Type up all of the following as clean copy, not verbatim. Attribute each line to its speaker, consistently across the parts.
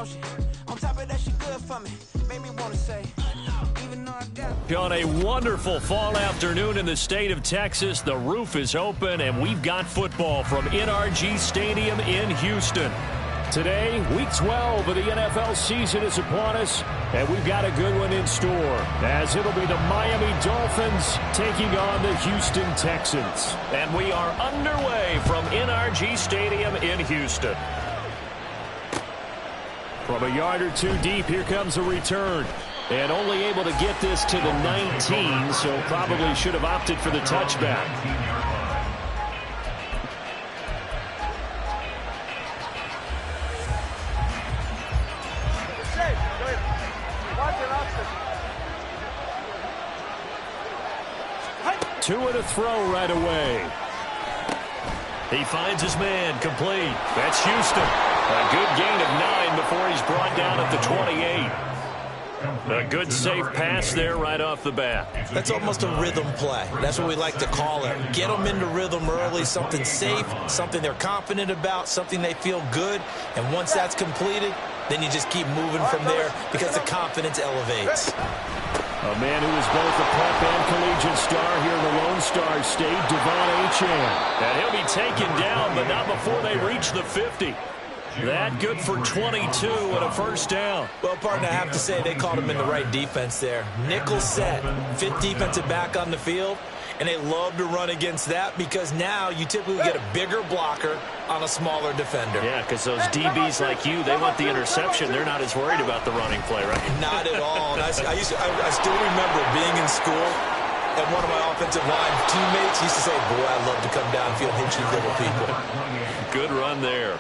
Speaker 1: don't she? On top of that, she good for me. Made me want to say, even though I got...
Speaker 2: On a wonderful fall afternoon in the state of Texas, the roof is open, and we've got football from NRG Stadium in Houston. Today, Week 12 of the NFL season is upon us, and we've got a good one in store, as it'll be the Miami Dolphins taking on the Houston Texans. And we are underway from NRG Stadium in Houston. From a yard or two deep, here comes a return. And only able to get this to the 19, so probably should have opted for the touchback. Two and a throw right away. He finds his man, complete. That's Houston. A good gain of 9 before he's brought down at the 28. A good safe pass there right off the bat.
Speaker 3: That's almost a rhythm play. That's what we like to call it. Get them into rhythm early, something safe, something they're confident about, something they feel good. And once that's completed, then you just keep moving from there because the confidence elevates.
Speaker 2: A man who is both a prep and collegiate star here in the Lone Star State, Devon Achane. And he'll be taken down, but not before they reach the 50. That good for 22 and a first down.
Speaker 3: Well, partner, I have to say they called him in the right defense there. Nickel set, fifth defensive back on the field, and they love to run against that because now you typically get a bigger blocker on a smaller defender.
Speaker 2: Yeah, because those DBs like you, they want the interception. They're not as worried about the running play, right?
Speaker 3: Not at all. And I still remember being in school, and one of my offensive line teammates used to say, boy, I love to come downfield, hit you little people.
Speaker 2: Good run there.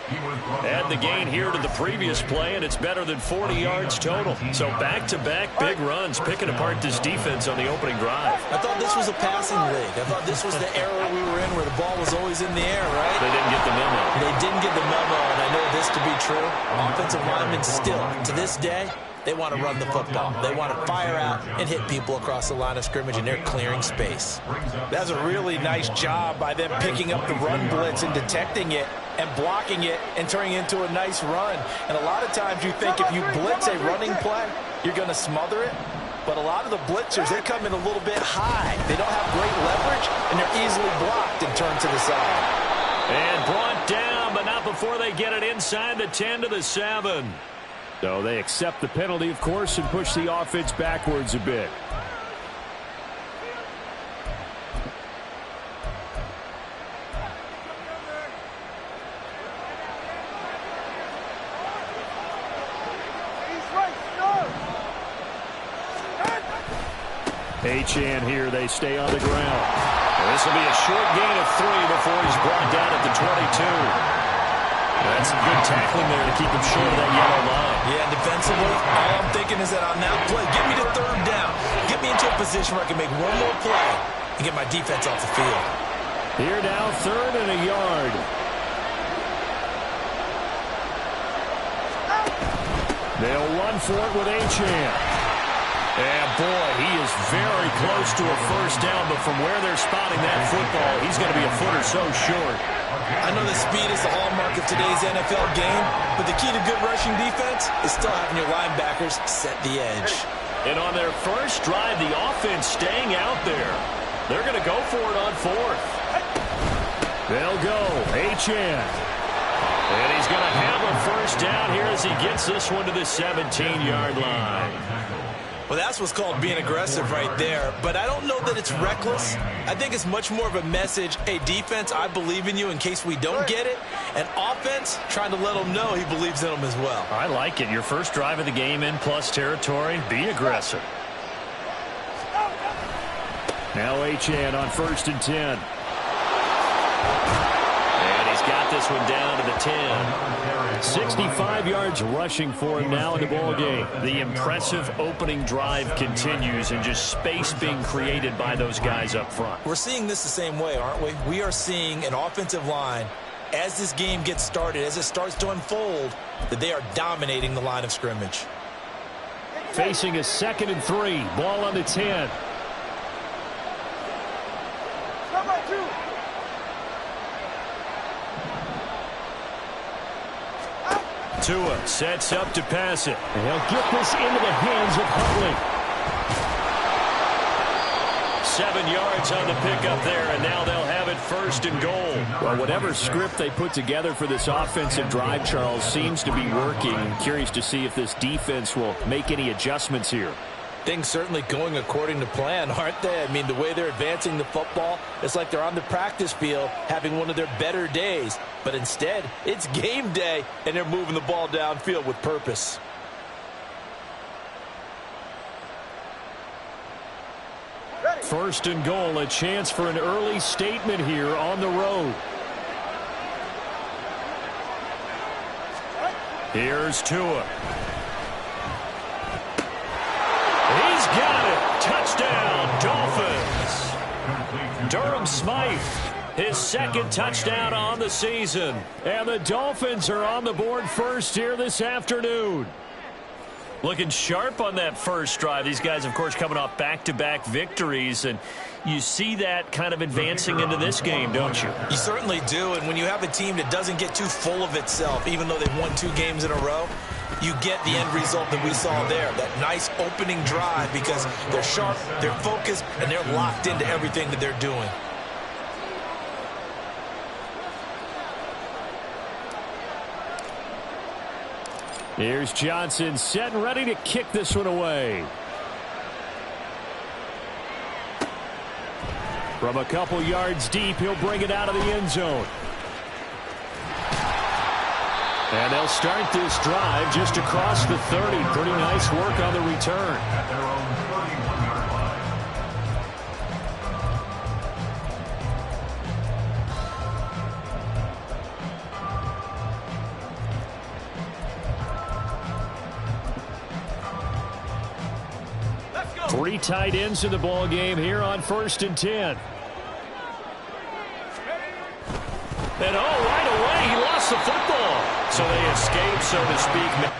Speaker 2: Add the gain here to the previous play, and it's better than 40 yards total. So back-to-back big runs, picking apart this defense on the opening drive.
Speaker 3: I thought this was a passing league. I thought this was the era we were in where the ball was always in the air, right?
Speaker 2: They didn't get the memo.
Speaker 3: They didn't get the memo, and I know this to be true. Offensive linemen still, to this day, they want to run the football. They want to fire out and hit people across the line of scrimmage, and they're clearing space.
Speaker 4: That's a really nice job by them picking up the run blitz and detecting it and blocking it and turning it into a nice run. And a lot of times you think if you blitz a running play, you're going to smother it. But a lot of the blitzers, they come in a little bit high. They don't have great leverage, and they're easily blocked and turned to the side.
Speaker 2: And brought down, but not before they get it inside the 10 to the 7. So they accept the penalty, of course, and push the offense backwards a bit. Achane here, they stay on the ground. This will be a short gain of 3 before he's brought down at the 22. That's some good tackling there to keep him short of that yellow line.
Speaker 3: Yeah, defensively, all I'm thinking is that on that play, get me to third down. Get me into a position where I can make one more play and get my defense off the field.
Speaker 2: Here now, 3rd and a yard. They'll run for it with Achane. And, boy, he is very close to a first down, but from where they're spotting that football, he's going to be a foot or so short.
Speaker 3: I know that speed is the hallmark of today's NFL game, but the key to good rushing defense is still having your linebackers set the edge.
Speaker 2: And on their first drive, the offense staying out there. They're going to go for it on 4th. They'll go. Achane. And he's going to have a first down here as he gets this one to the 17-yard line.
Speaker 3: Well, that's what's called being aggressive right there. But I don't know that it's reckless. I think it's much more of a message, hey, defense, I believe in you in case we don't get it. And offense, trying to let them know he believes in them as well.
Speaker 2: I like it. Your first drive of the game in plus territory, be aggressive. Now Achane on 1st and 10. And he's got this one down to the 10. 65 yards rushing for him now in the ballgame. The impressive opening drive continues, and just space being created by those guys up front.
Speaker 3: We're seeing this the same way, aren't we? We are seeing an offensive line, as this game gets started, as it starts to unfold, that they are dominating the line of scrimmage.
Speaker 2: Facing a 2nd and 3. Ball on the 10. Tua sets up to pass it.
Speaker 5: And he'll get this into the hands of Huntley.
Speaker 2: 7 yards on the pickup there, and now they'll have it 1st and goal.
Speaker 5: Well, whatever script they put together for this offensive drive, Charles, seems to be working. I'm curious to see if this defense will make any adjustments here.
Speaker 4: Things certainly going according to plan, aren't they? I mean, the way they're advancing the football, it's like they're on the practice field having one of their better days. But instead, it's game day, and they're moving the ball downfield with purpose.
Speaker 2: First and goal, a chance for an early statement here on the road. Here's Tua. He's got it. Touchdown, Dolphins. Durham Smythe, his 2nd touchdown on the season. And the Dolphins are on the board first here this afternoon. Looking sharp on that first drive. These guys, of course, coming off back-to-back victories, and you see that kind of advancing into this game, don't you?
Speaker 3: You certainly do, and when you have a team that doesn't get too full of itself, even though they've won 2 games in a row, you get the end result that we saw there, that nice opening drive, because they're sharp, they're focused, and they're locked into everything that they're doing.
Speaker 2: Here's Johnson set and ready to kick this one away. From a couple yards deep, he'll bring it out of the end zone. And they'll start this drive just across the 30. Pretty nice work on the return. 3 tight ends in the ball game here on 1st and 10. And right away, he lost the football. So they escape, so to speak.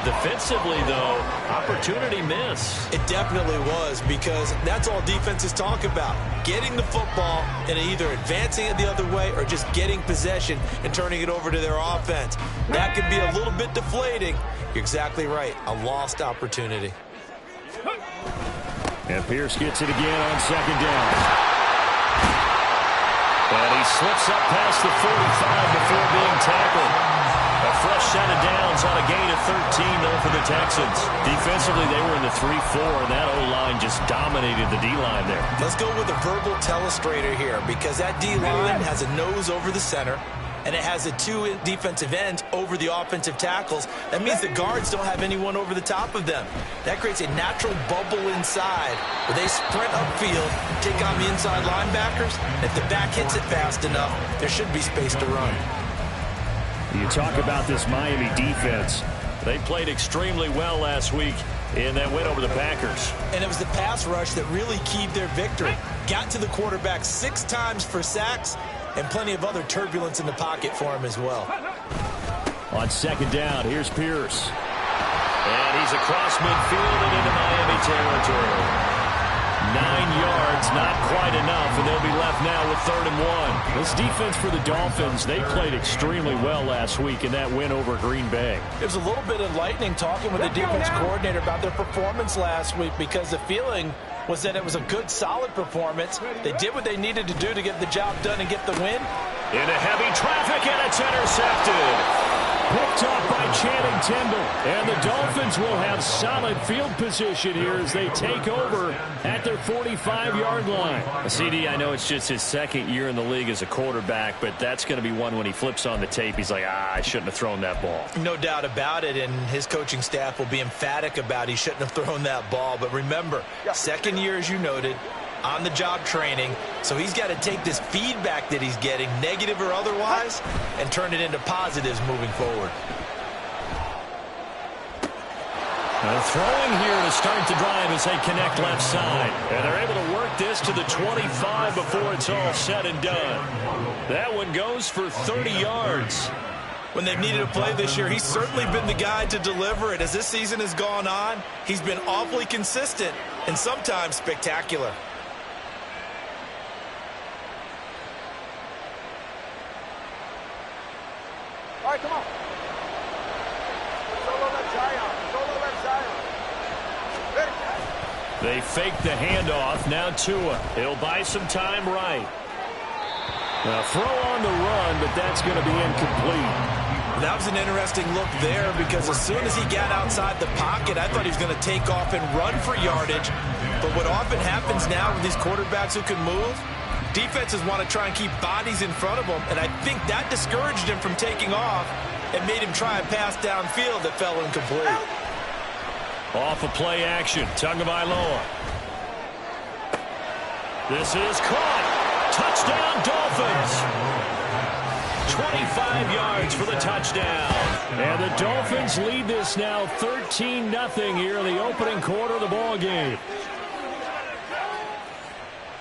Speaker 2: Defensively, though, opportunity miss.
Speaker 3: It definitely was, because that's all defenses talk about. Getting the football and either advancing it the other way or just getting possession and turning it over to their offense. That can be a little bit deflating. You're exactly right. A lost opportunity.
Speaker 2: And Pierce gets it again on 2nd down. And he slips up past the 45 before being tackled. A fresh set of downs on a gain of 13 there for the Texans. Defensively, they were in the 3-4, and that O-line just dominated the D-line there.
Speaker 3: Let's go with a verbal telestrator here, because that D-line has a nose over the center, and it has a 2 defensive ends over the offensive tackles. That means the guards don't have anyone over the top of them. That creates a natural bubble inside where they sprint upfield, take on the inside linebackers. If the back hits it fast enough, there should be space to run.
Speaker 2: You talk about this Miami defense. They played extremely well last week in that win over the Packers.
Speaker 3: And it was the pass rush that really keyed their victory. Got to the quarterback 6 times for sacks, and plenty of other turbulence in the pocket for him as well.
Speaker 2: On 2nd down, here's Pierce. And he's across midfield and into Miami territory. 9 yards, not quite enough, and they'll be left now with 3rd and 1. This defense for the Dolphins, they played extremely well last week in that win over Green Bay.
Speaker 4: It was a little bit enlightening talking with the defense coordinator about their performance last week, because the feeling was that it was a good, solid performance. They did what they needed to do to get the job done and get the win.
Speaker 2: Into heavy traffic, and it's intercepted. Picked off by Channing Tindall. And the Dolphins will have solid field position here as they take over at their 45-yard line. CD, I know it's just his second year in the league as a quarterback, but that's going to be one when he flips on the tape. He's like, I shouldn't have thrown that ball.
Speaker 3: No doubt about it, and his coaching staff will be emphatic about he shouldn't have thrown that ball. But remember, second year, as you noted, on-the-job training, so he's got to take this feedback that he's getting, negative or otherwise, and turn it into positives moving forward.
Speaker 2: Throwing here to start the drive as they connect left side. And they're able to work this to the 25 before it's all said and done. That one goes for 30 yards.
Speaker 3: When they've needed a play this year, he's certainly been the guy to deliver it. As this season has gone on, he's been awfully consistent and sometimes spectacular.
Speaker 6: All right, come on. Solo left Zion. Solo left Zion. Ready?
Speaker 2: They fake the handoff. Now Tua. He'll buy some time right. Now throw on the run, but that's going to be incomplete.
Speaker 3: That was an interesting look there because as soon as he got outside the pocket, I thought he was going to take off and run for yardage. But what often happens now with these quarterbacks who can move, defenses want to try and keep bodies in front of them, and I think that discouraged him from taking off and made him try a pass downfield that fell incomplete.
Speaker 2: Off of play action, Tagovailoa. This is caught. Touchdown, Dolphins. 25 yards for the touchdown. And the Dolphins lead this now 13-0 here in the opening quarter of the ball game.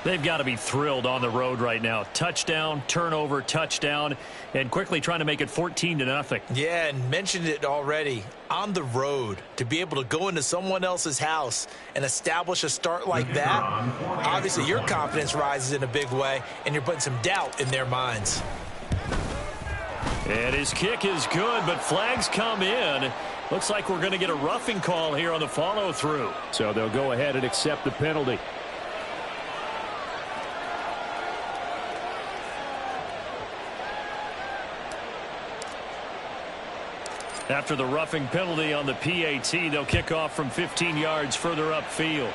Speaker 2: They've got to be thrilled on the road right now. Touchdown, turnover, touchdown, and quickly trying to make it 14-0.
Speaker 3: Yeah, and mentioned it already. On the road, to be able to go into someone else's house and establish a start like that, obviously your confidence rises in a big way, and you're putting some doubt in their minds.
Speaker 2: And his kick is good, but flags come in. Looks like we're going to get a roughing call here on the follow-through. So they'll go ahead and accept the penalty. After the roughing penalty on the PAT, they'll kick off from 15 yards further upfield.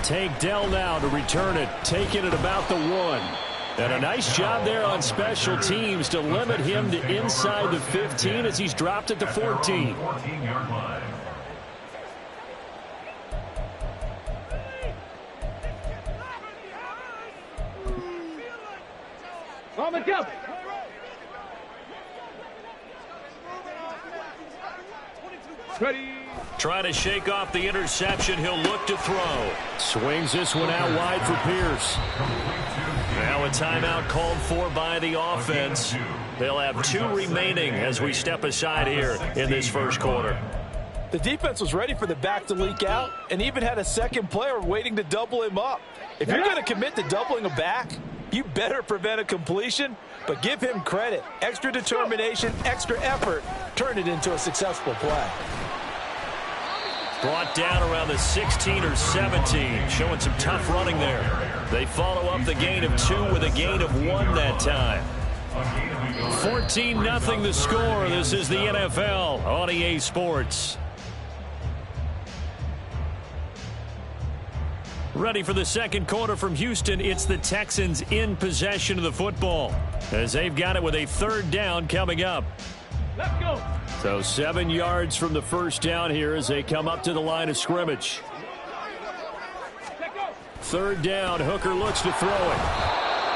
Speaker 2: Take Dell now to return it, taking it about the 1. And a nice job there on special teams to limit him to inside the 15 as he's dropped at the 14.
Speaker 6: On the double. Ready.
Speaker 2: Trying to shake off the interception. He'll look to throw. Swings this one out wide for Pierce. Now a timeout called for by the offense. They'll have 2 remaining as we step aside here in this first quarter.
Speaker 4: The defense was ready for the back to leak out and even had a second player waiting to double him up. If you're going to commit to doubling a back, you better prevent a completion, but give him credit. Extra determination, extra effort, turn it into a successful play.
Speaker 2: Brought down around the 16 or 17, showing some tough running there. They follow up the gain of 2 with a gain of 1 that time. 14-0 the score. This is the NFL on EA Sports. Ready for the second quarter from Houston. It's the Texans in possession of the football as they've got it with a 3rd down coming up.
Speaker 6: Let's go.
Speaker 2: So 7 yards from the first down here as they come up to the line of scrimmage. 3rd down, Hooker looks to throw it.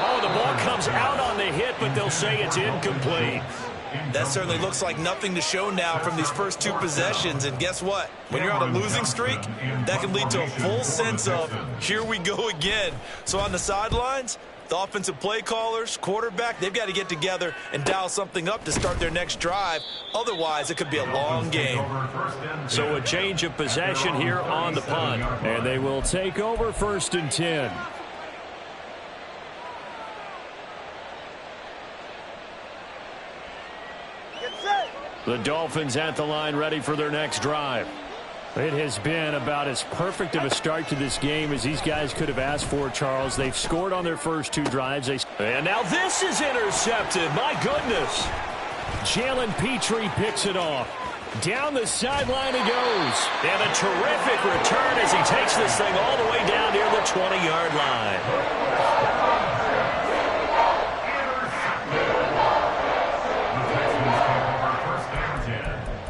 Speaker 2: Oh, the ball comes out on the hit, but they'll say it's incomplete.
Speaker 3: That certainly looks like nothing to show now from these first 2 possessions. And guess what? When you're on a losing streak, that can lead to a full sense of, here we go again. So on the sidelines, the offensive play callers, quarterback, they've got to get together and dial something up to start their next drive. Otherwise, it could be a long game.
Speaker 2: So a change of possession here on the punt. And they will take over 1st and 10. The Dolphins at the line ready for their next drive. It has been about as perfect of a start to this game as these guys could have asked for, Charles. They've scored on their first 2 drives. And now this is intercepted. My goodness. Jalen Petrie picks it off. Down the sideline he goes. And a terrific return as he takes this thing all the way down near the 20-yard line.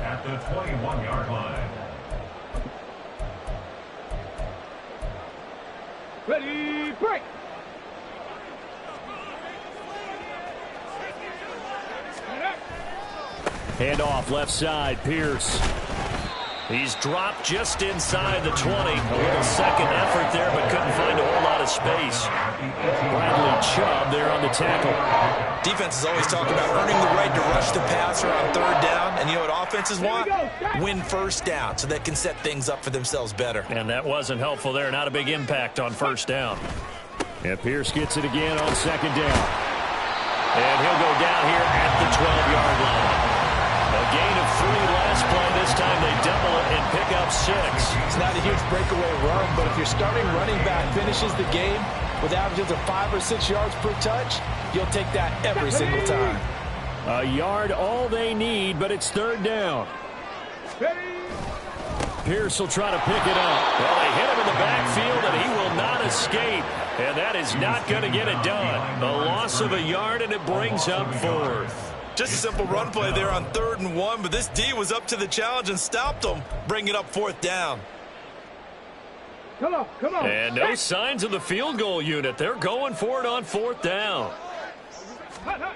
Speaker 7: At the 21-yard line.
Speaker 6: Ready, break.
Speaker 2: Handoff left side, Pierce. He's dropped just inside the 20. A little second effort there, but couldn't find a whole lot of space. Bradley Chubb there on the tackle.
Speaker 3: Defenses always talk about earning the right to rush the passer on third down. And you know what offenses want? Win first down so they can set things up for themselves better.
Speaker 2: And that wasn't helpful there. Not a big impact on first down. And Pierce gets it again on second down. And he'll go down here at the 12-yard line. A gain of 3 last play. This time they double it and pick up 6.
Speaker 4: It's not a huge breakaway run, but if your starting running back finishes the game with averages of 5 or 6 yards per touch, you'll take that every single time.
Speaker 2: A yard all they need, but it's third down. Pierce will try to pick it up. Well, they hit him in the backfield, and he will not escape. And that is not going to get it done. A loss of a yard, and it brings up 4th.
Speaker 3: Just a simple run play there on 3rd and 1, but this D was up to the challenge and stopped them, bringing up 4th down.
Speaker 6: Come on, come on.
Speaker 2: And no signs of the field goal unit. They're going for it on 4th down. That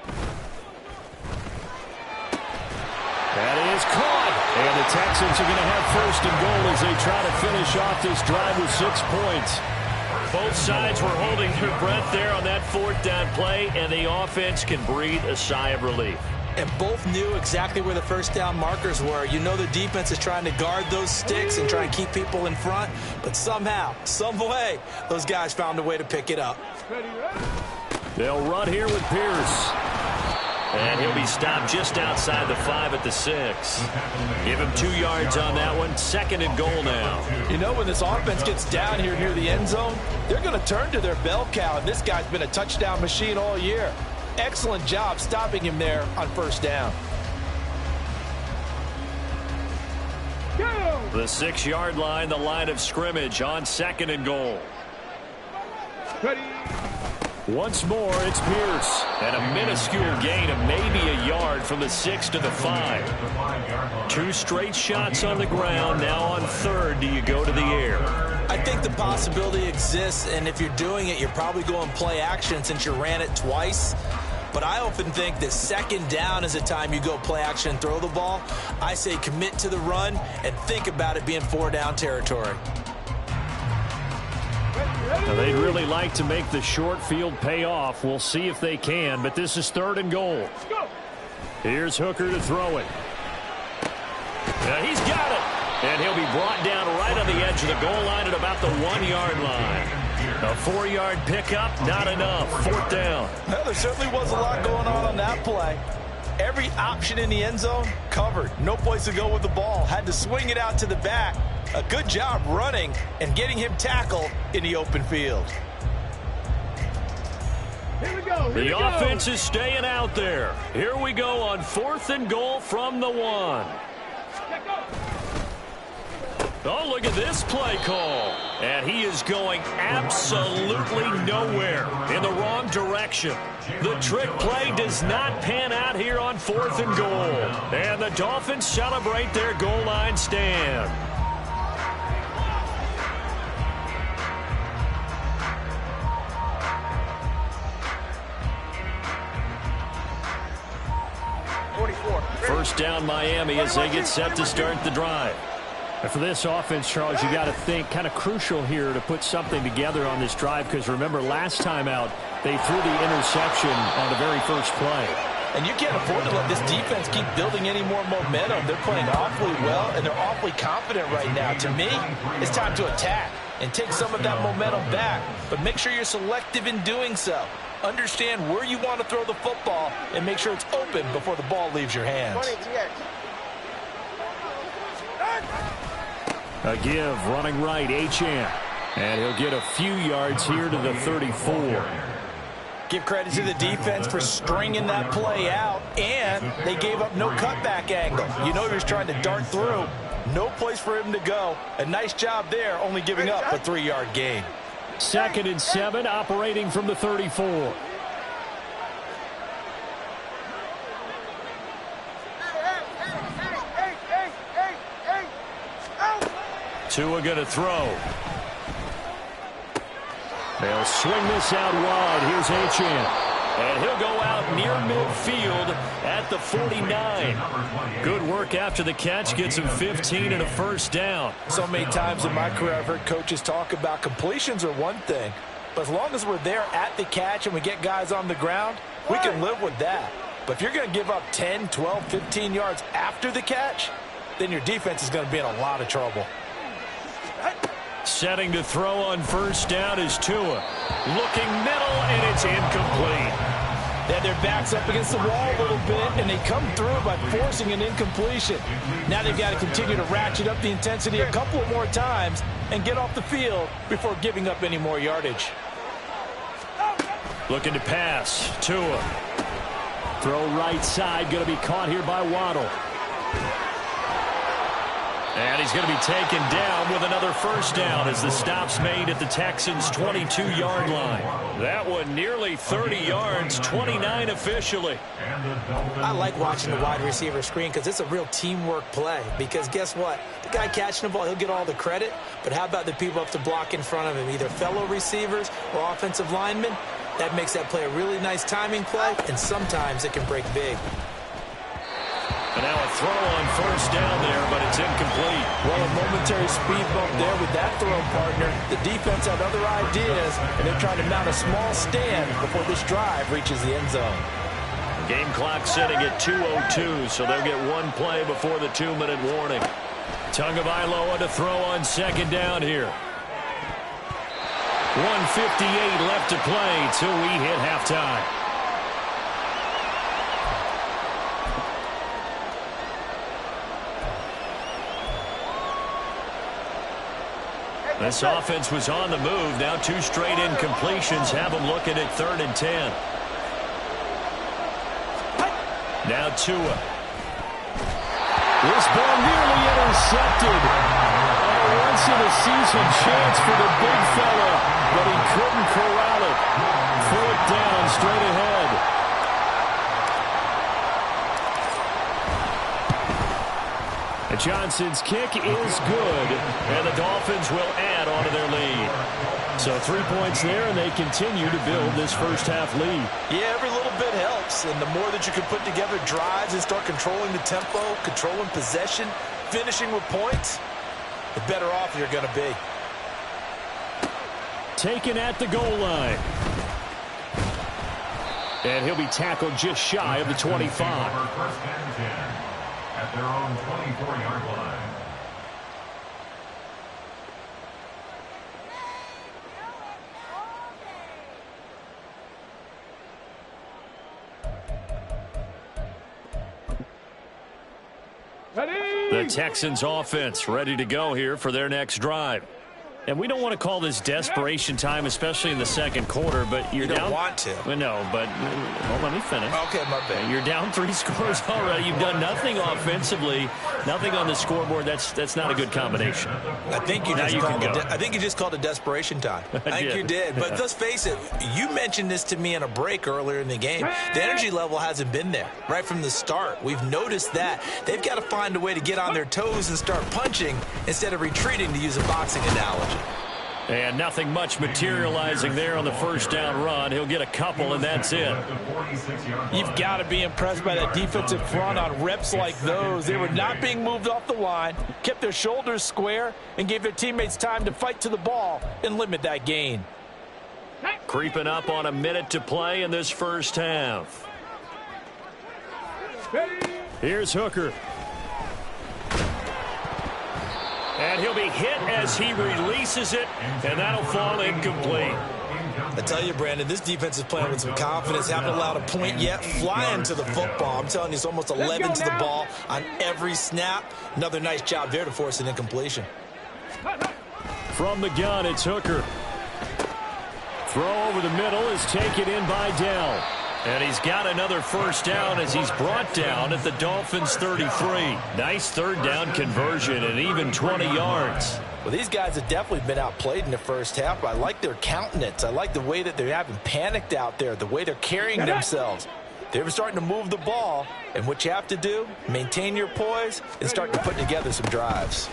Speaker 2: is caught. And the Texans are going to have 1st and goal as they try to finish off this drive with 6 points. Both sides were holding their breath there on that 4th down play, and the offense can breathe a sigh of relief.
Speaker 3: And both knew exactly where the first down markers were. You know the defense is trying to guard those sticks and try and keep people in front, but somehow, some way, those guys found a way to pick it up.
Speaker 2: They'll run here with Pierce. And he'll be stopped just outside the 5 at the 6. Give him 2 yards on that one. 2nd and goal now.
Speaker 4: You know, when this offense gets down here near the end zone, they're going to turn to their bell cow, and this guy's been a touchdown machine all year. Excellent job stopping him there on 1st down.
Speaker 2: The 6-yard line, the line of scrimmage on 2nd and goal.
Speaker 6: Ready.
Speaker 2: Once more, it's Pierce. And a minuscule gain of maybe a yard from the 6 to the 5. 2 straight shots on the ground. Now on 3rd, do you go to the air?
Speaker 3: I think the possibility exists, and if you're doing it, you're probably going play action since you ran it twice. But I often think that 2nd down is the time you go play action and throw the ball. I say commit to the run and think about it being 4-down territory.
Speaker 2: Now, they'd really like to make the short field pay off. We'll see if they can, but this is 3rd and goal. Here's Hooker to throw it. Now he's got it. And he'll be brought down right on the edge of the goal line at about the 1-yard line. A 4-yard pickup, not enough. 4th down.
Speaker 4: Well, there certainly was a lot going on that play. Every option in the end zone covered. No place to go with the ball. Had to swing it out to the back. A good job running and getting him tackled in the open field.
Speaker 6: Here we go.
Speaker 2: The offense is staying out there. Here we go on 4th and goal from the 1. Oh, look at this play call. And he is going absolutely nowhere in the wrong direction. The trick play does not pan out here on 4th and goal. And the Dolphins celebrate their goal line stand. First down Miami as they get set to start the drive. And for this offense, Charles, you got to think kind of crucial here to put something together on this drive, because remember last time out they threw the interception on the very first play.
Speaker 4: And you can't afford to let this defense keep building any more momentum. They're playing awfully well, and they're awfully confident right now. To me, it's time to attack and take some of that momentum back. But make sure you're selective in doing so. Understand where you want to throw the football and make sure it's open before the ball leaves your hands.
Speaker 2: A give, running right, Achane. And he'll get a few yards here to the 34.
Speaker 4: Give credit to the defense for stringing that play out, and they gave up no cutback angle. You know he was trying to dart through. No place for him to go. A nice job there, only giving up a 3-yard gain.
Speaker 2: 2nd and 7, operating from the 34. Tua going to throw. They'll swing this out wide. Here's Achane. And he'll go out near midfield at the 49. Good work after the catch. Gets him 15 and a first down.
Speaker 4: So many times in my career I've heard coaches talk about completions are one thing. But as long as we're there at the catch and we get guys on the ground, we can live with that. But if you're going to give up 10, 12, 15 yards after the catch, then your defense is going to be in a lot of trouble.
Speaker 2: Setting to throw on first down is Tua. Looking middle, and it's incomplete.
Speaker 4: They had their backs up against the wall a little bit, and they come through by forcing an incompletion. Now they've got to continue to ratchet up the intensity a couple more times and get off the field before giving up any more yardage.
Speaker 2: Looking to pass. Tua. Throw right side. Going to be caught here by Waddle. And he's going to be taken down with another first down as the stop's made at the Texans' 22-yard line. That one nearly 30 yards, 29 officially.
Speaker 3: I like watching the wide receiver screen because it's a real teamwork play. Because guess what? The guy catching the ball, he'll get all the credit. But how about the people up to block in front of him, either fellow receivers or offensive linemen? That makes that play a really nice timing play, and sometimes it can break big.
Speaker 2: And now a throw on first down there, but it's incomplete.
Speaker 4: Well, a momentary speed bump there with that throw, partner. The defense had other ideas, and they're trying to mount a small stand before this drive reaches the end zone.
Speaker 2: Game clock sitting at 2:02, so they'll get one play before the 2-minute warning. Tagovailoa to throw on second down here. 1:58 left to play till we hit halftime. This offense was on the move. Now 2 straight incompletions have them looking at 3rd and 10. Now Tua. This ball nearly intercepted. And a once-in-a-season chance for the big fella, but he couldn't corral it. 4th down, straight ahead. Johnson's kick is good, and the Dolphins will add on to their lead. So 3 points there, and they continue to build this first-half lead.
Speaker 4: Yeah, every little bit helps, and the more that you can put together drives and start controlling the tempo, controlling possession, finishing with points, the better off you're going to be.
Speaker 2: Taken at the goal line. And he'll be tackled just shy of the 25.
Speaker 7: At their own 24-yard line.
Speaker 2: The Texans offense ready to go here for their next drive. And we don't want to call this desperation time, especially in the second quarter, but you're
Speaker 3: You
Speaker 2: down.
Speaker 3: don't want to.
Speaker 2: Well, no, but well, let me finish.
Speaker 3: Okay, my bad.
Speaker 2: You're down 3 scores already. You've done nothing offensively, nothing on the scoreboard. That's not a good combination.
Speaker 3: I think you just called it desperation time. I think you did. But let's face it, you mentioned this to me in a break earlier in the game. The energy level hasn't been there right from the start. We've noticed that. They've got to find a way to get on their toes and start punching instead of retreating, to use a boxing analogy.
Speaker 2: And nothing much materializing there on the first down run. He'll get a couple, and that's it.
Speaker 4: You've got to be impressed by that defensive front on reps like those. They were not being moved off the line, kept their shoulders square, and gave their teammates time to fight to the ball and limit that gain.
Speaker 2: Creeping up on a minute to play in this first half. Here's Hooker. And he'll be hit as he releases it, and that'll fall incomplete.
Speaker 3: I tell you, Brandon, this defense is playing with some confidence. Haven't allowed a point yet. Flying to the football. I'm telling you, it's almost 11 to the ball on every snap. Another nice job there to force an incompletion.
Speaker 2: From the gun, it's Hooker.
Speaker 5: Throw over the middle is taken in by Dell.
Speaker 2: And he's got another first down as he's brought down at the Dolphins' 33. Nice third down conversion and even 20 yards.
Speaker 4: Well, these guys have definitely been outplayed in the first half. I like their countenance. I like the way that they haven't panicked out there, the way they're carrying themselves. They're starting to move the ball, and what you have to do, maintain your poise and start to put together some drives.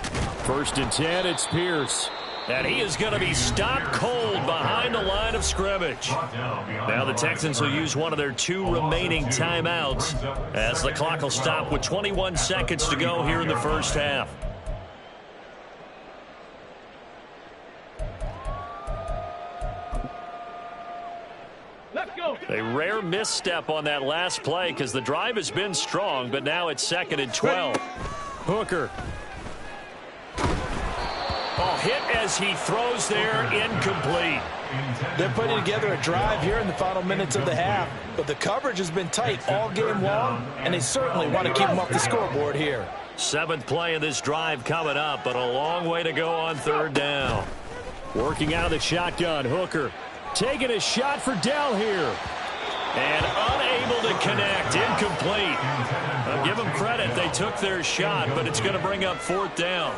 Speaker 5: 1st and 10, it's Pierce.
Speaker 2: And he is going to be stopped cold behind the line of scrimmage. Now the Texans will use one of their 2 remaining timeouts as the clock will stop with 21 seconds to go here in the first half.
Speaker 6: Let's go.
Speaker 2: A rare misstep on that last play because the drive has been strong, but now it's 2nd and 12.
Speaker 5: Hooker.
Speaker 2: Oh, hit as he throws there, incomplete.
Speaker 4: They're putting together a drive here in the final minutes of the half, but the coverage has been tight all game long, and they certainly want to keep them off the scoreboard here.
Speaker 2: 7th play of this drive coming up, but a long way to go on 3rd down.
Speaker 5: Working out of the shotgun, Hooker. Taking a shot for Dell here.
Speaker 2: And unable to connect, incomplete. I'll give them credit, they took their shot, but it's going to bring up 4th down.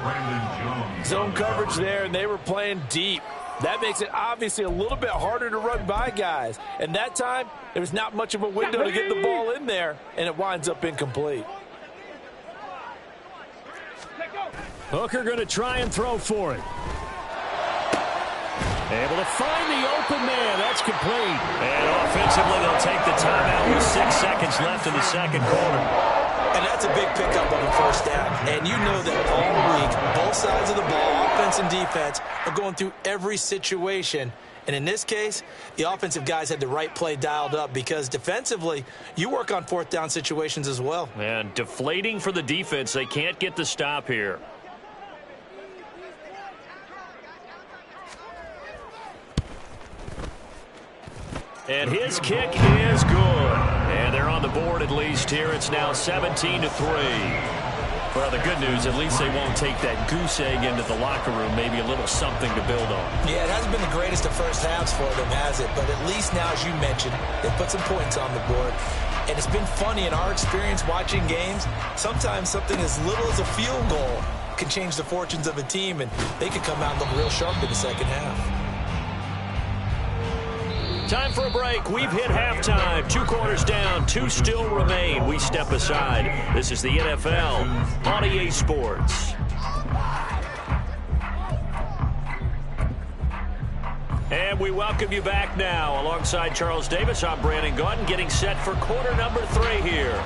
Speaker 4: Zone coverage there, and they were playing deep. That makes it obviously a little bit harder to run by guys. And that time, there was not much of a window to get the ball in there, and it winds up incomplete.
Speaker 5: Hooker going to try and throw for it. Able to find the open man. That's complete.
Speaker 2: And offensively, they'll take the timeout with 6 seconds left in the 2nd quarter.
Speaker 3: And that's a big pickup of a first down. And you know that all week, both sides of the ball, offense and defense, are going through every situation. And in this case, the offensive guys had the right play dialed up because defensively, you work on 4th down situations as well.
Speaker 2: And deflating for the defense. They can't get the stop here. And his kick is good. And they're on the board at least here. It's now 17-3. Well, the good news, at least they won't take that goose egg into the locker room. Maybe a little something to build on.
Speaker 3: Yeah, it hasn't been the greatest of first halves for them, has it? But at least now, as you mentioned, they put some points on the board. And it's been funny in our experience watching games. Sometimes something as little as a field goal can change the fortunes of a team, and they could come out and look real sharp in the 2nd half.
Speaker 2: Time for a break. We've hit halftime. 2 quarters down. 2 still remain. We step aside. This is the NFL on EA Sports. And we welcome you back now. Alongside Charles Davis, I'm Brandon Gaudin, getting set for quarter number 3 here.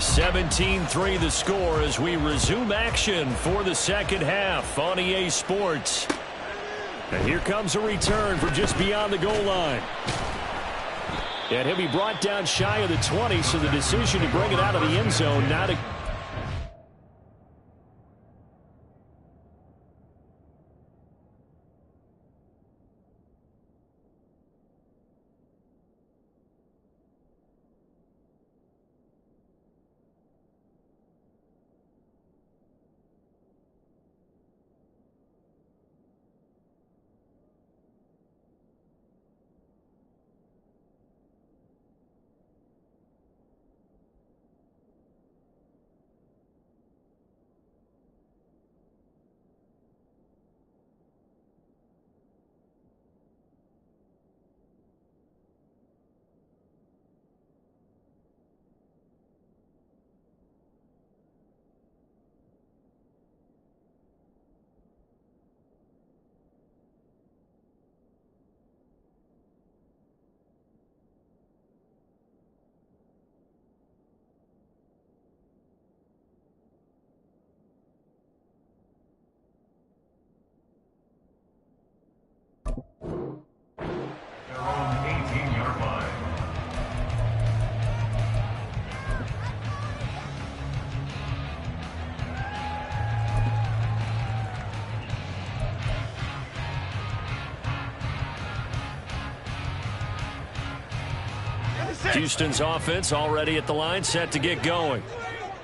Speaker 2: (17-3) the score as we resume action for the 2nd half on EA Sports.
Speaker 5: And here comes a return from just beyond the goal line. And he'll be brought down shy of the 20, so the decision to bring it out of the end zone now to...
Speaker 7: Their own 18-yard line.
Speaker 2: Houston's offense already at the line, set to get going.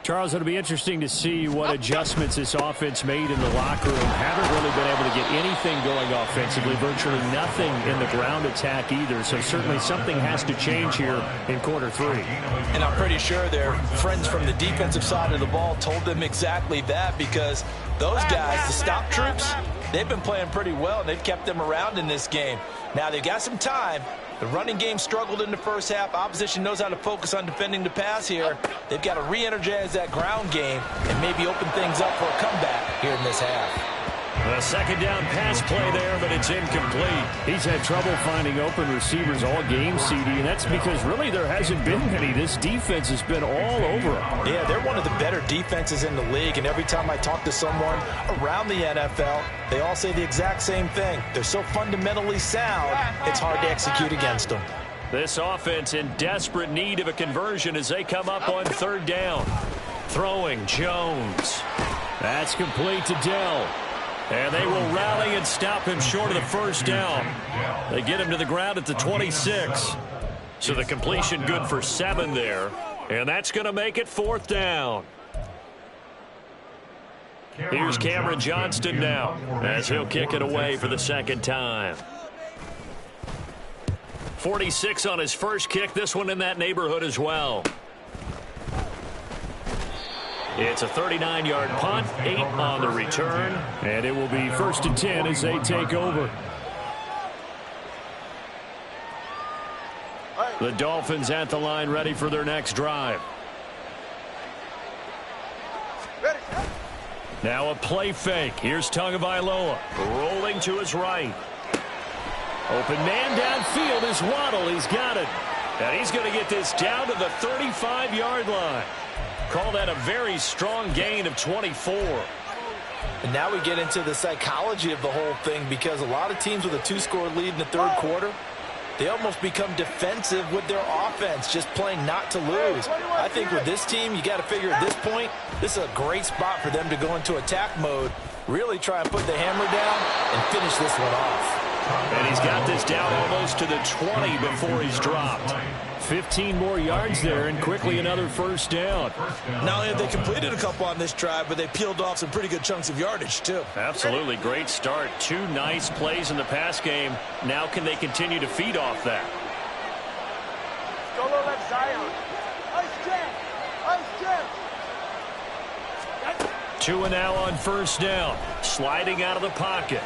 Speaker 5: Charles, it'll be interesting to see what adjustments this offense made in the locker room. Haven't really been able to get anything going offensively, virtually nothing in the ground attack either. So certainly something has to change here in quarter 3.
Speaker 4: And I'm pretty sure their friends from the defensive side of the ball told them exactly that, because those guys, the stop troops, they've been playing pretty well, and they've kept them around in this game. Now they've got some time. The running game struggled in the first half. Opposition knows how to focus on defending the pass here. They've got to re-energize that ground game and maybe open things up for a comeback here in this half.
Speaker 2: A second down pass play there, but it's incomplete.
Speaker 5: He's had trouble finding open receivers all game, CD, and that's because really there hasn't been many. This defense has been all over them.
Speaker 4: Yeah, they're one of the better defenses in the league, and every time I talk to someone around the NFL, they all say the exact same thing. They're so fundamentally sound, it's hard to execute against them.
Speaker 2: This offense in desperate need of a conversion as they come up on third down. Throwing Jones.
Speaker 5: That's complete to Dell.
Speaker 2: And they will rally and stop him short of the first down. They get him to the ground at the 26. So the completion good for 7 there. And that's going to make it 4th down. Here's Cameron Johnston now as he'll kick it away for the second time. 46 on his first kick. This one in that neighborhood as well. It's a 39-yard punt, 8 on the return.
Speaker 5: And it will be 1st and 10 as they take over. The Dolphins at the line ready for their next drive.
Speaker 2: Now a play fake. Here's Tagovailoa rolling to his right. Open man downfield is Waddle. He's got it. And he's going to get this down to the 35-yard line. Call that a very strong gain of 24.
Speaker 4: And now we get into the psychology of the whole thing, because a lot of teams with a 2-score lead in the third quarter, they almost become defensive with their offense, just playing not to lose. I think with this team, you got to figure at this point, this is a great spot for them to go into attack mode, really try and put the hammer down and finish this one off.
Speaker 2: And he's got this down almost to the 20 before he's dropped.
Speaker 5: 15 more yards there, and quickly another first down.
Speaker 3: Not only have they completed a couple on this drive, but they peeled off some pretty good chunks of yardage, too.
Speaker 2: Absolutely great start. 2 nice plays in the pass game. Now can they continue to feed off that?
Speaker 6: Go left side. Nice jam.
Speaker 2: 2 and now on first down. Sliding out of the pocket.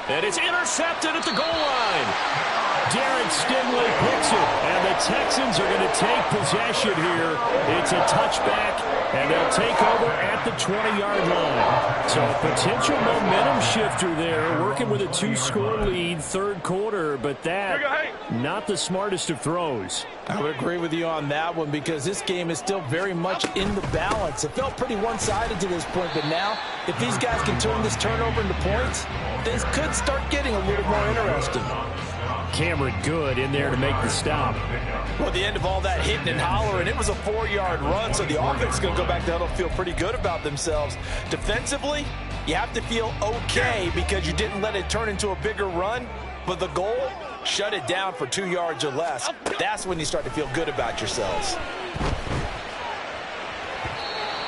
Speaker 2: And it's intercepted at the goal line.
Speaker 5: Darren Stingley picks it, and the Texans are going to take possession here. It's a touchback, and they'll take over at the 20-yard line. So a potential momentum shifter there, working with a 2-score lead, third quarter, but that, not the smartest of throws.
Speaker 4: I would agree with you on that one, because this game is still very much in the balance. It felt pretty one-sided to this point, but now, if these guys can turn this turnover into points, things could start getting a little more interesting.
Speaker 5: Cameron Good in there to make the stop.
Speaker 4: Well, at the end of all that hitting and hollering, it was a 4-yard run, so the offense is going to go back to huddle, feel pretty good about themselves. Defensively, you have to feel okay because you didn't let it turn into a bigger run, but the goal, shut it down for 2 yards or less. That's when you start to feel good about yourselves.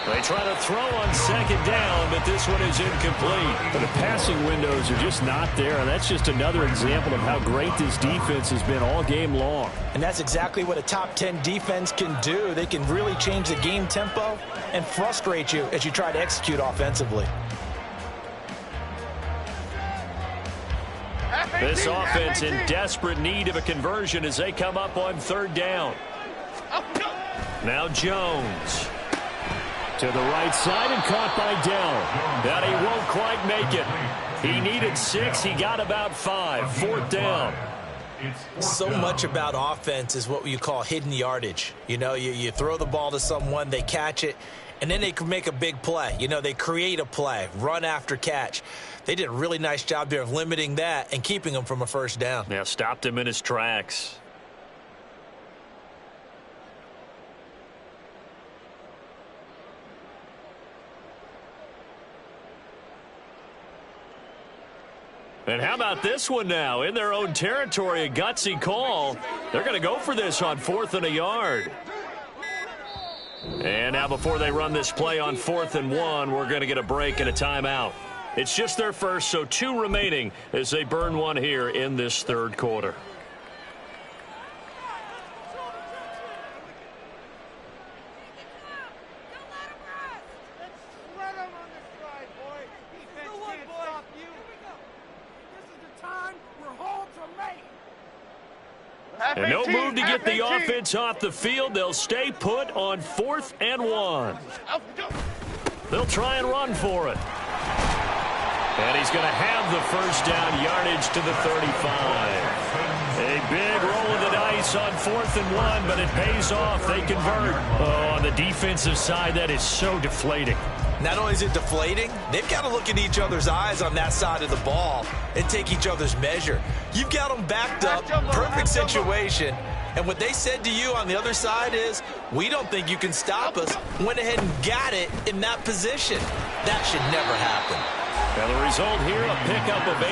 Speaker 2: They try to throw on second down, but this one is incomplete.
Speaker 5: But the passing windows are just not there, and that's just another example of how great this defense has been all game long.
Speaker 4: And that's exactly what a top 10 defense can do. They can really change the game tempo and frustrate you as you try to execute offensively.
Speaker 2: This offense in desperate need of a conversion as they come up on third down. Now Jones.
Speaker 5: To the right side and caught by Dell.
Speaker 2: That he won't quite make it. He needed 6. He got about 5. Fourth down.
Speaker 3: So much about offense is what you call hidden yardage. You know, you throw the ball to someone, they catch it, and then they can make a big play. You know, they create a play, run after catch. They did a really nice job there of limiting that and keeping him from a first down.
Speaker 2: Yeah, stopped him in his tracks. And how about this one now? In their own territory, a gutsy call. They're going to go for this on 4th and a yard. And now before they run this play on 4th and 1, we're going to get a break and a timeout. It's just their first, so 2 remaining as they burn one here in this third quarter. And no move to get the offense off the field. They'll stay put on 4th and 1. They'll try and run for it. And he's going to have the first down, yardage to the 35. A big roll of the dice on 4th and 1, but it pays off. They convert. Oh, on the defensive side, that is so deflating.
Speaker 3: Not only is it deflating, they've got to look in each other's eyes on that side of the ball and take each other's measure. You've got them backed up, perfect situation, and what they said to you on the other side is, we don't think you can stop us. Went ahead and got it in that position. That should never happen.
Speaker 2: Now the result here, a pickup of 8.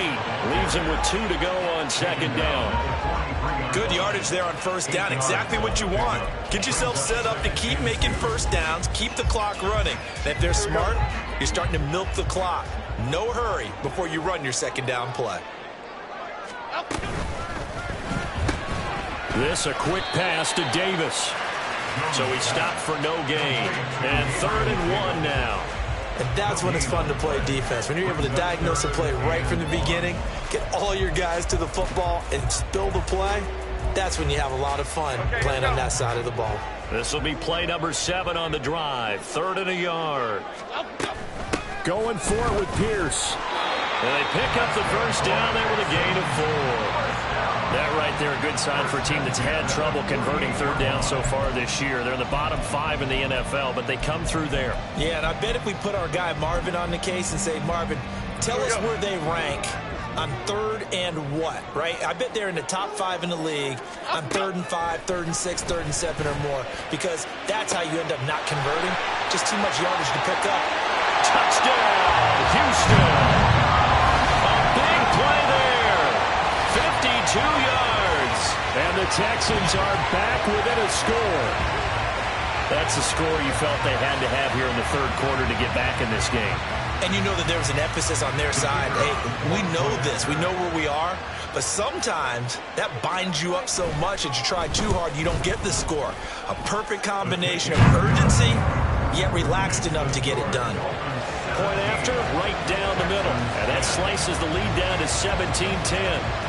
Speaker 2: Leaves him with 2 to go on 2nd down.
Speaker 3: Good yardage there on 1st down. Exactly what you want. Get yourself set up to keep making 1st downs, keep the clock running. And if they're smart, you're starting to milk the clock. No hurry before you run your 2nd down play.
Speaker 2: This a quick pass to Davis. So he stopped for no gain. And 3rd and 1 now.
Speaker 3: And that's when it's fun to play defense. When you're able to diagnose a play right from the beginning, get all your guys to the football and spill the play, that's when you have a lot of fun playing on that side of the ball.
Speaker 2: This will be play number 7 on the drive. 3rd and a yard. Going for it with Pierce. And they pick up the first down there with a gain of 4. That right there, a good sign for a team that's had trouble converting 3rd down so far this year. They're in the bottom 5 in the NFL, but they come through there.
Speaker 3: Yeah, and I bet if we put our guy Marvin on the case and say, Marvin, tell us where they rank on 3rd and what, right? I bet they're in the top 5 in the league on 3rd and 5, 3rd and 6, 3rd and 7 or more, because that's how you end up not converting. Just too much yardage to pick up.
Speaker 2: Touchdown, Houston. A big play there. 52 yards. And the Texans are back within a score. That's the score you felt they had to have here in the 3rd quarter to get back in this game.
Speaker 3: And you know that there was an emphasis on their side. Hey, we know this. We know where we are. But sometimes that binds you up so much that you try too hard, you don't get the score. A perfect combination of urgency, yet relaxed enough to get it done.
Speaker 2: Point after, right down the middle. And that slices the lead down to 17-10.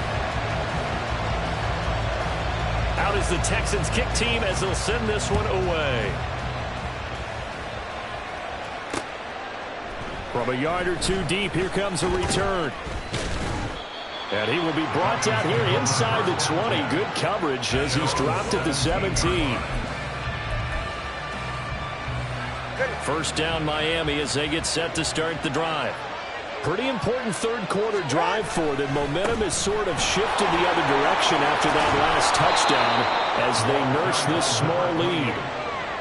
Speaker 2: Out is the Texans kick team as they'll send this one away. From a yard or 2 deep, here comes a return. And he will be brought down here inside the 20. Good coverage as he's dropped at the 17. First down Miami as they get set to start the drive. Pretty important 3rd quarter drive for them. Momentum has sort of shifted the other direction after that last touchdown as they nurse this small lead.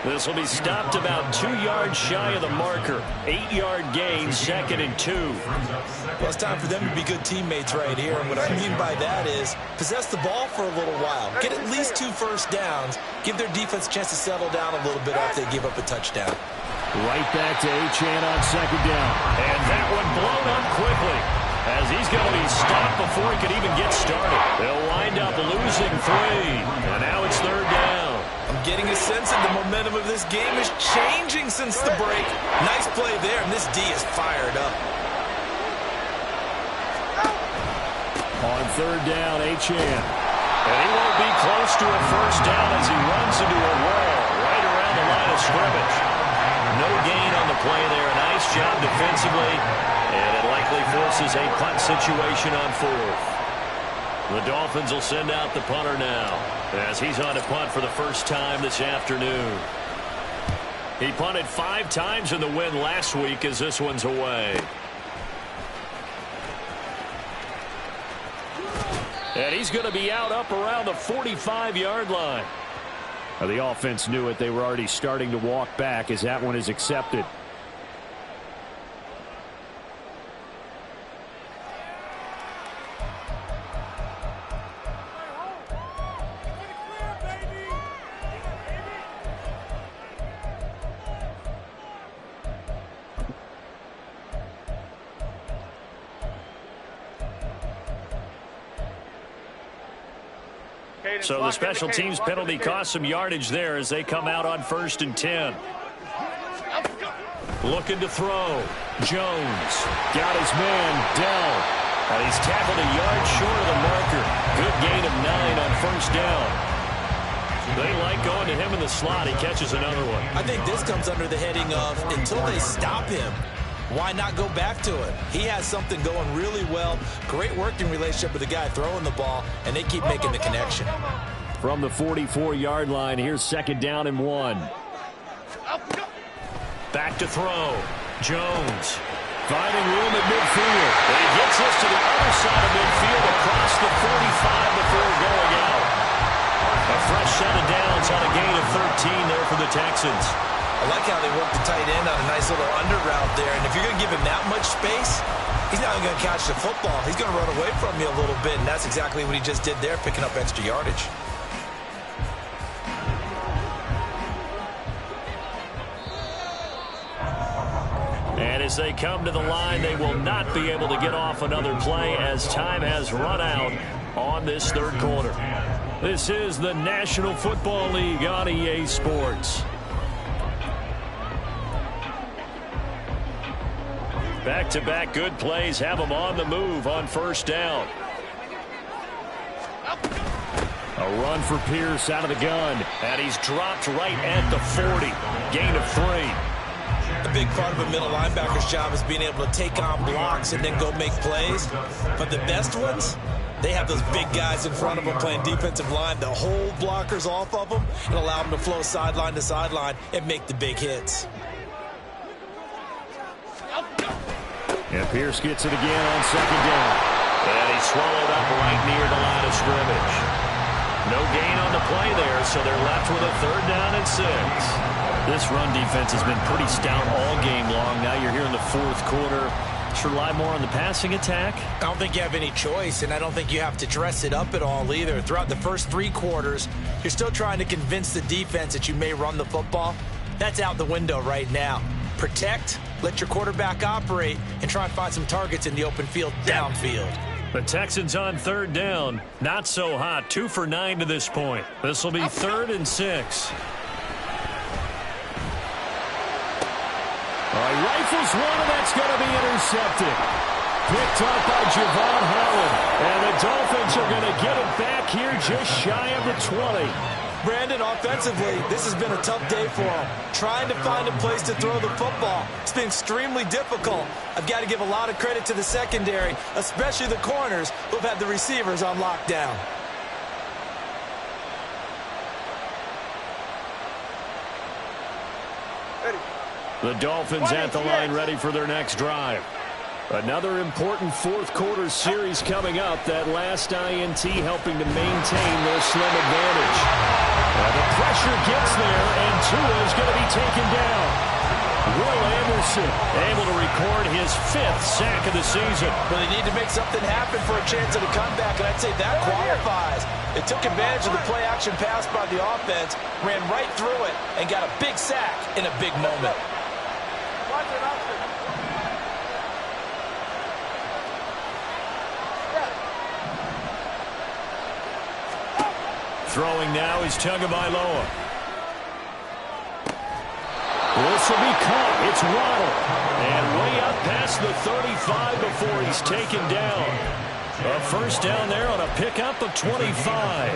Speaker 2: This will be stopped about 2 yards shy of the marker. 8-yard gain, 2nd and 2.
Speaker 3: Well, it's time for them to be good teammates right here. And what I mean by that is possess the ball for a little while. Get at least 2 first downs. Give their defense a chance to settle down a little bit after they give up a touchdown.
Speaker 2: Right back to Achane on 2nd down. And that one blown up quickly as he's going to be stopped before he could even get started. They'll wind up losing 3. And now it's 3rd down.
Speaker 3: I'm getting a sense that the momentum of this game is changing since the break. Nice play there, and this D is fired up.
Speaker 2: On 3rd down, Achane. And he won't be close to a first down as he runs into a wall right around the line of scrimmage. No gain on the play there. Nice job defensively. And it likely forces a punt situation on 4th. The Dolphins will send out the punter now as he's on to punt for the first time this afternoon. He punted 5 times in the win last week as this one's away. And he's going to be out up around the 45-yard line. The offense knew it. They were already starting to walk back as that one is accepted. So the special teams penalty cost some yardage there as they come out on 1st and 10. Looking to throw. Jones got his man, Dell. And he's tackled a yard short of the marker. Good gain of 9 on 1st down. They like going to him in the slot. He catches another one.
Speaker 3: I think this comes under the heading of until they stop him, why not go back to it? He has something going really well. Great working relationship with the guy throwing the ball, and they keep making the connection.
Speaker 2: From the 44-yard line, here's 2nd down and 1. Back to throw. Jones finding room at midfield. And he gets this to the other side of midfield across the 45 before going out. A fresh set of downs on a gain of 13 there for the Texans.
Speaker 3: I like how they work the tight end on a nice little under route there. And if you're going to give him that much space, he's not even going to catch the football. He's going to run away from you a little bit, and that's exactly what he just did there, picking up extra yardage.
Speaker 2: And as they come to the line, they will not be able to get off another play as time has run out on this 3rd quarter. This is the National Football League on EA Sports. Back-to-back good plays have them on the move on 1st down. A run for Pierce out of the gun. And he's dropped right at the 40. Gain of 3.
Speaker 3: A big part of a middle linebacker's job is being able to take on blocks and then go make plays. But the best ones, they have those big guys in front of them playing defensive line that hold blockers off of them and allow them to flow sideline to sideline and make the big hits.
Speaker 2: And Pierce gets it again on 2nd down. And he's swallowed up right near the line of scrimmage. No gain on the play there, so they're left with a 3rd down and 6. This run defense has been pretty stout all game long. Now you're here in the 4th quarter. Should rely more on the passing attack?
Speaker 3: I don't think you have any choice, and I don't think you have to dress it up at all either. Throughout the first 3 quarters, you're still trying to convince the defense that you may run the football. That's out the window right now. Protect, let your quarterback operate, and try and find some targets in the open field downfield.
Speaker 2: The Texans on 3rd down. Not so hot. 2 for 9 to this point. This will be 3rd and 6. Rifles one, and that's going to be intercepted. Picked up by Javon Holland. And the Dolphins are going to get it back here just shy of the 20.
Speaker 3: Brandon, offensively, this has been a tough day for him. Trying to find a place to throw the football. It's been extremely difficult. I've got to give a lot of credit to the secondary, especially the corners who've had the receivers on lockdown.
Speaker 2: The Dolphins at the line ready for their next drive. Another important 4th quarter series coming up. That last INT helping to maintain their slim advantage. The pressure gets there, and Tua is going to be taken down. Will Anderson able to record his 5th sack of the season.
Speaker 3: Well, they need to make something happen for a chance at a comeback, and I'd say that qualifies. They took advantage of the play-action pass by the offense, ran right through it, and got a big sack in a big moment.
Speaker 2: Throwing now is Tagovailoa. This will be caught. It's Waddle. And way up past the 35 before he's taken down. A 1st down there on a pickup of 25.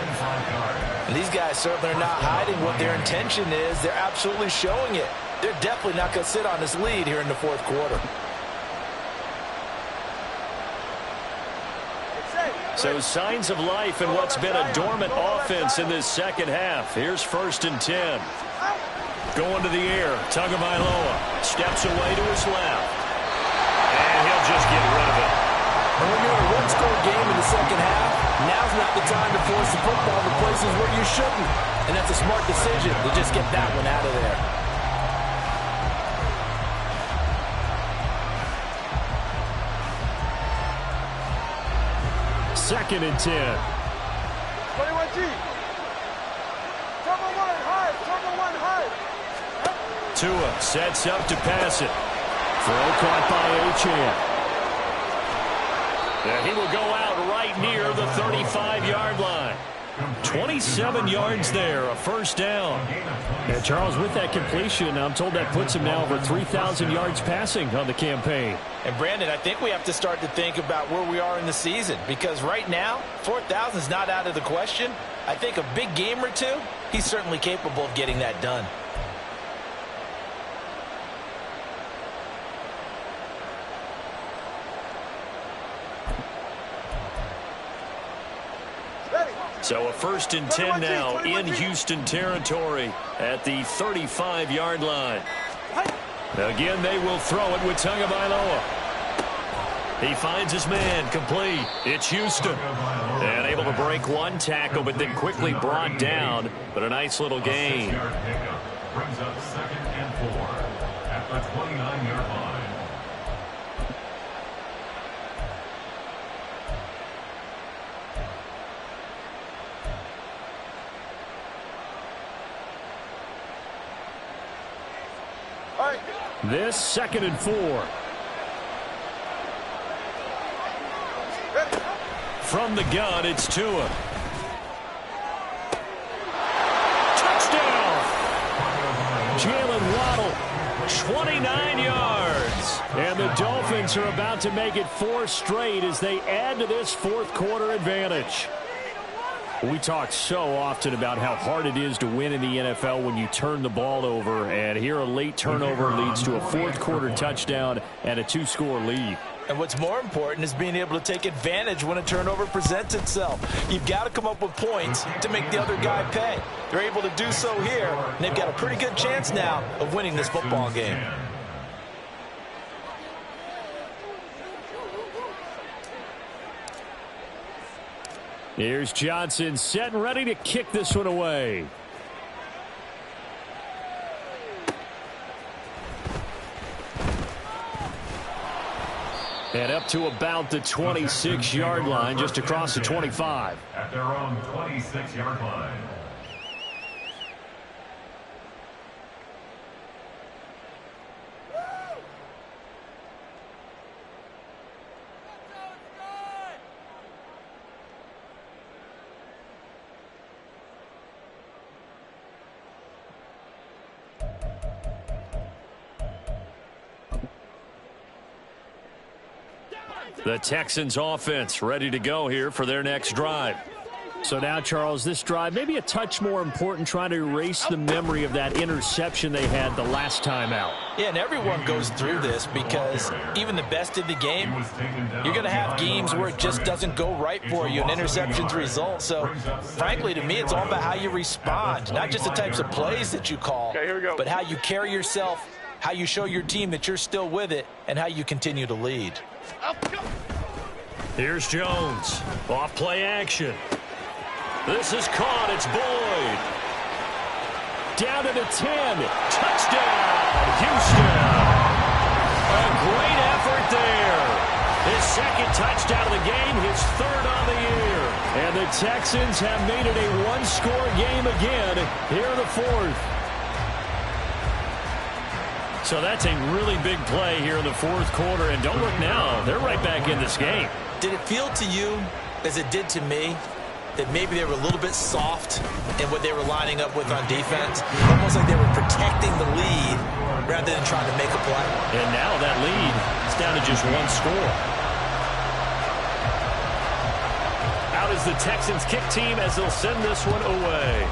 Speaker 3: And these guys certainly are not hiding what their intention is. They're absolutely showing it. They're definitely not going to sit on this lead here in the 4th quarter.
Speaker 2: So signs of life in what's been a dormant offense in this 2nd half. Here's 1st and 10. Going to the air. Tagovailoa steps away to his left. And he'll just get rid of it.
Speaker 3: And when you're in a one-score game in the 2nd half, now's not the time to force the football to places where you shouldn't. And that's a smart decision to just get that one out of there.
Speaker 2: 2nd and 10.
Speaker 6: 21G. Cover one high. Cover one high.
Speaker 2: Tua sets up to pass it. Throw caught by Achane. And he will go out right near the 35-yard line. 27 yards there, a first down.
Speaker 5: And Charles, with that completion, I'm told that puts him now over 3,000 yards passing on the campaign.
Speaker 4: And Brandon, I think we have to start to think about where we are in the season, because right now 4,000 is not out of the question. I think a big game or two, he's certainly capable of getting that done.
Speaker 2: So a 1st and 10 now in Houston territory at the 35-yard line. Again, they will throw it with Tagovailoa. He finds his man, complete. It's Houston. And able to break one tackle, but then quickly brought down. But a nice little gain.
Speaker 7: Brings up 2nd and 4 at the 29-yard line.
Speaker 5: This 2nd and 4.
Speaker 2: From the gun, it's Tua. Touchdown!
Speaker 5: Jalen Waddle,
Speaker 2: 29 yards.
Speaker 5: and the Dolphins are about to make it 4 straight as they add to this 4th quarter advantage. We talk so often about how hard it is to win in the NFL when you turn the ball over, and here a late turnover leads to a 4th quarter touchdown and a 2-score lead.
Speaker 4: And what's more important is being able to take advantage when a turnover presents itself. You've got to come up with points to make the other guy pay. They're able to do so here, and they've got a pretty good chance now of winning this football game.
Speaker 5: Here's Johnson set and ready to kick this one away. And up to about the 26-yard line, just across the 25.
Speaker 7: At their own 26-yard line.
Speaker 2: The Texans offense ready to go here for their next drive.
Speaker 5: So now, Charles, this drive maybe a touch more important, trying to erase the memory of that interception they had the last time out.
Speaker 4: Yeah, and everyone goes through this because even the best in the game, you're going to have games where it just doesn't go right for you and interceptions result. So, frankly, to me, it's all about how you respond, not just the types of plays that you call, but how you carry yourself, how you show your team that you're still with it, and how you continue to lead.
Speaker 2: Here's Jones. Off play action. This is caught. It's Boyd.
Speaker 5: Down to the 10.
Speaker 2: Touchdown, Houston. A great effort there. His 2nd touchdown of the game, his 3rd on the year.
Speaker 5: And the Texans have made it a 1-score game again here in the 4th.
Speaker 2: So that's a really big play here in the 4th quarter. And don't look now, they're right back in this game.
Speaker 3: Did it feel to you, as it did to me, that maybe they were a little bit soft in what they were lining up with on defense? Almost like they were protecting the lead rather than trying to make a play.
Speaker 2: And now that lead is down to just 1 score. Out is the Texans kick team as they'll send this one away.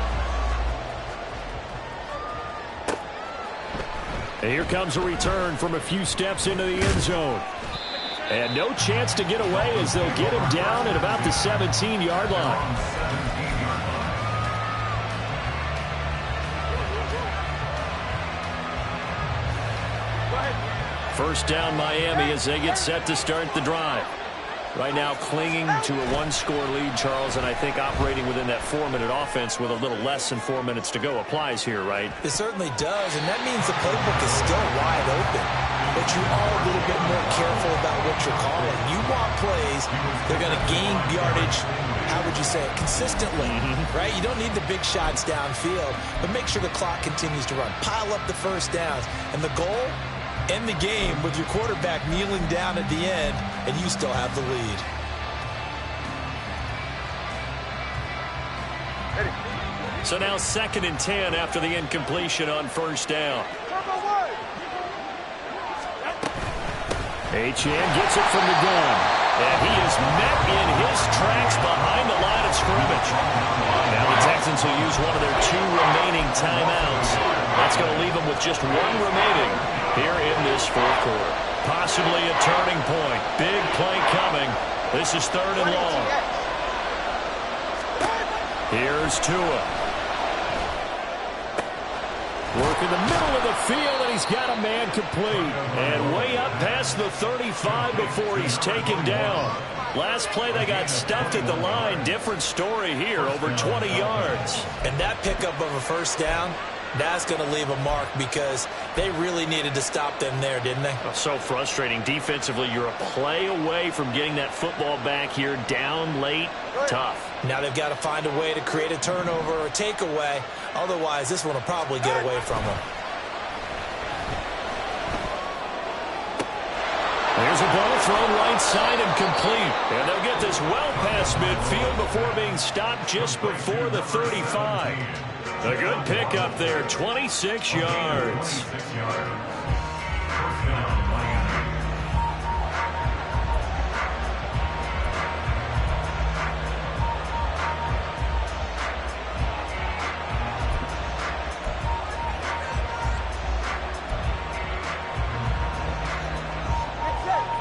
Speaker 5: And here comes a return from a few steps into the end zone. And no chance to get away as they'll get him down at about the 17-yard line.
Speaker 2: First down Miami as they get set to start the drive. Right now clinging to a 1-score lead, Charles, and I think operating within that 4-minute offense with a little less than 4 minutes to go applies here, right?
Speaker 3: It certainly does, and that means the playbook is still wide open. But you are a little bit more careful about what you're calling. You want plays they're going to gain yardage, how would you say it, consistently, right? You don't need the big shots downfield, but make sure the clock continues to run. Pile up the first downs, and the goal, end the game with your quarterback kneeling down at the end, and you still have the lead.
Speaker 2: So now 2nd and 10 after the incompletion on first down.
Speaker 5: Achane gets it from the gun.
Speaker 2: And he is met in his tracks behind the line of scrimmage. Now the Texans will use one of their 2 remaining timeouts. That's going to leave them with just 1 remaining here in this 4th quarter. Possibly a turning point. Big play coming. This is 3rd and long. Here's Tua.
Speaker 5: Work in the middle of the field, and he's got a man complete.
Speaker 2: And way up past the 35 before he's taken down. Last play they got stuffed at the line. Different story here, over 20 yards.
Speaker 3: And that pickup of a first down, that's going to leave a mark because they really needed to stop them there, didn't they?
Speaker 2: So frustrating. Defensively, you're a play away from getting that football back here. Down late, tough.
Speaker 3: Now they've got to find a way to create a turnover or a takeaway. Otherwise, this one will probably get away from them.
Speaker 2: There's a ball thrown right side and complete. And they'll get this well past midfield before being stopped just before the 35. A good pickup there, 26 yards.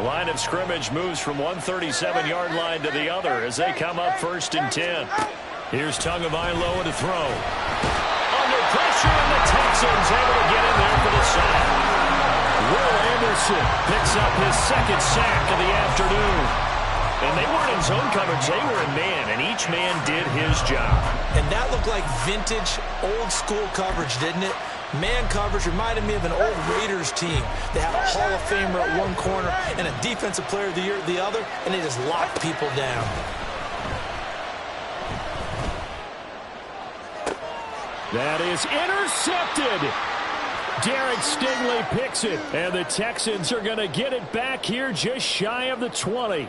Speaker 2: Line of scrimmage moves from one 37-yard line to the other as they come up 1st and 10. Here's Tagovailoa to throw. Under pressure, and the Texans able to get in there for the sack. Will Anderson picks up his 2nd sack of the afternoon. And they weren't in zone coverage, they were in man, and each man did his job.
Speaker 3: And that looked like vintage, old-school coverage, didn't it? Man coverage reminded me of an old Raiders team. They had a Hall of Famer at one corner and a Defensive Player of the Year at the other, and they just locked people down.
Speaker 5: That is intercepted. Derek Stingley picks it, and the Texans are going to get it back here just shy of the 20.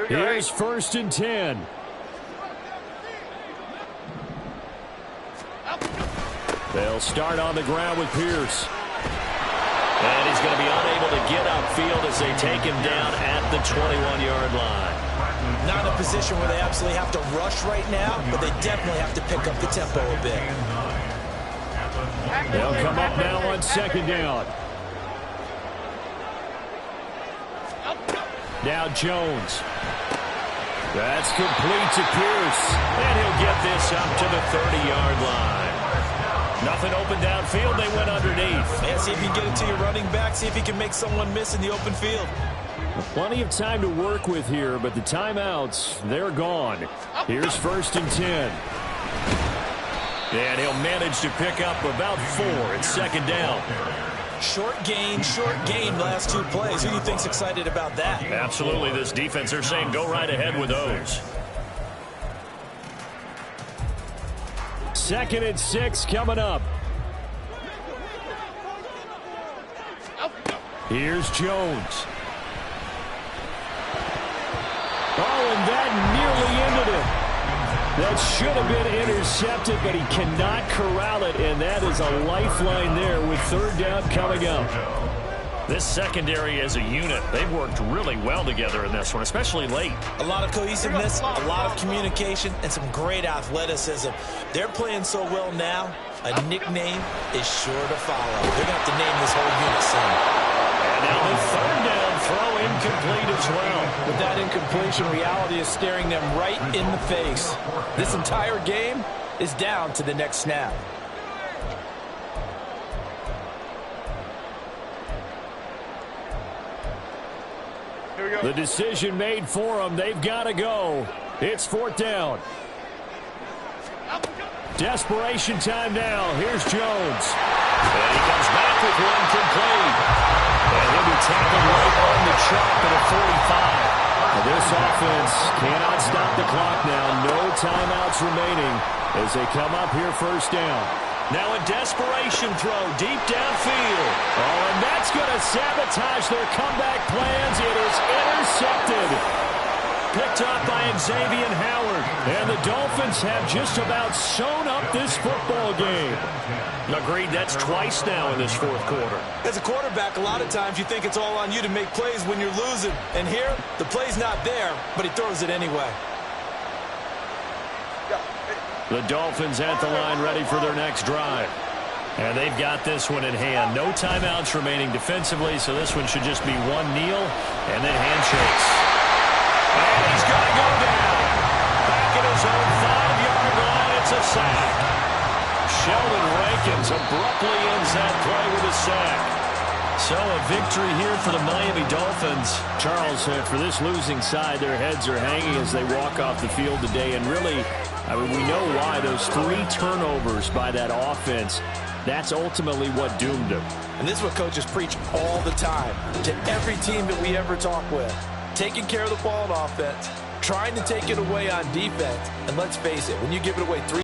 Speaker 5: Here's 1st and 10. They'll start on the ground with Pierce.
Speaker 2: And he's going to be unable to get upfield as they take him down at the 21-yard line.
Speaker 3: Not in a position where they absolutely have to rush right now, but they definitely have to pick up the tempo a bit.
Speaker 5: They'll come up now on 2nd down. Now Jones. That's complete to Pierce.
Speaker 2: And he'll get this up to the 30-yard line. Nothing open downfield. They went underneath.
Speaker 3: Yeah, see if you can get it to your running back. See if you can make someone miss in the open field.
Speaker 5: Plenty of time to work with here, but the timeouts, they're gone. Here's 1st and 10.
Speaker 2: And he'll manage to pick up about 4 at 2nd down.
Speaker 3: Short gain the last 2 plays. Who do you think's excited about that?
Speaker 2: Absolutely. This defense, they're saying go right ahead with those.
Speaker 5: 2nd and 6 coming up. Here's Jones. Oh, and that nearly ended it. That should have been intercepted, but he cannot corral it, and that is a lifeline there with 3rd down coming up.
Speaker 2: This secondary as a unit, they've worked really well together in this one, especially late.
Speaker 3: A lot of cohesiveness, a lot of communication, and some great athleticism. They're playing so well now, a nickname is sure to follow. They're going to have to name this whole unit soon.
Speaker 2: And now the 3rd down throw incomplete as well.
Speaker 4: With that incompletion, reality is staring them right in the face. This entire game is down to the next snap.
Speaker 5: The decision made for them. They've got to go. It's 4th down. Desperation time now. Here's Jones.
Speaker 2: And he comes back with one complete. And he'll be tackled right on the chalk at a 45.
Speaker 5: This offense cannot stop the clock now. No timeouts remaining as they come up here first down.
Speaker 2: Now a desperation throw deep downfield.
Speaker 5: Oh, and that's going to sabotage their comeback plans. It is intercepted.
Speaker 2: Picked up by Xavier Howard.
Speaker 5: And the Dolphins have just about sewn up this football game.
Speaker 2: Agreed, that's twice now in this fourth quarter.
Speaker 3: As a quarterback, a lot of times you think it's all on you to make plays when you're losing. And here, the play's not there, but he throws it anyway.
Speaker 5: The Dolphins at the line ready for their next drive.
Speaker 2: And they've got this one in hand. No timeouts remaining defensively, so this one should just be one kneel and then handshakes. And he's going to go down. Back at his own 5-yard line, it's a sack. Sheldon Rankins abruptly ends that play with a sack. So a victory here for the Miami Dolphins.
Speaker 5: Charles, for this losing side, their heads are hanging as they walk off the field today. And really, I mean, we know why. Those 3 turnovers by that offense, that's ultimately what doomed them.
Speaker 4: And this is what coaches preach all the time to every team that we ever talk with. Taking care of the ball on offense, trying to take it away on defense. And let's face it, when you give it away 3